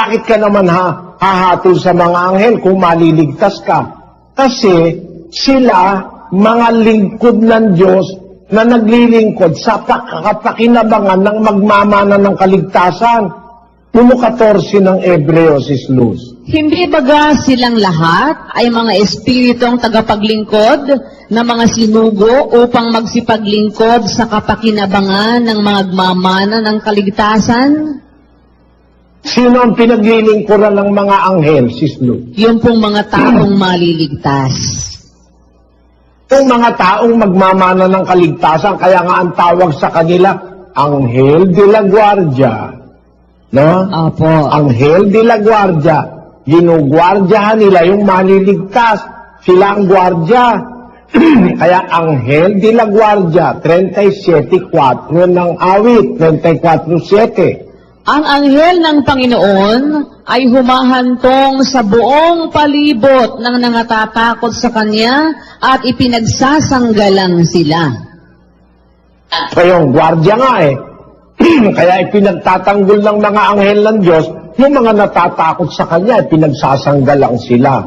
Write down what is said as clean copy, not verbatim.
bakit ka naman hahatol sa mga anghel kung maliligtas ka? Kasi sila, mga lingkod ng Diyos na naglilingkod sa kapakinabangan ng magmamana ng kaligtasan. 1:14 ng Hebreo, Sis Luz. Hindi baga silang lahat ay mga espiritong tagapaglingkod na mga sinugo upang magsipaglingkod sa kapakinabangan ng magmamana ng kaligtasan? Sino ang pinaglilingkuran ng mga anghel, Sis Luz? Yung pong mga taong maliligtas. Yung mga taong magmamana ng kaligtasan, kaya nga ang tawag sa kanila, Anghel de la Guardia. No? Opo. Anghel de la Guardia. Ginugwardyahan nila yung maliligtas. Sila ang gwardya. Kaya Anghel de la Guardia, 37:4 ng awit, 34:7. Ang anghel ng Panginoon ay humahantong sa buong palibot ng nangatatakot sa Kanya at ipinagsasanggalang sila. Kaya yung gwardya nga eh. Kaya ipinagtatanggol ng mga anghel ng Diyos, yung mga natatakot sa Kanya, ipinagsasanggalang sila.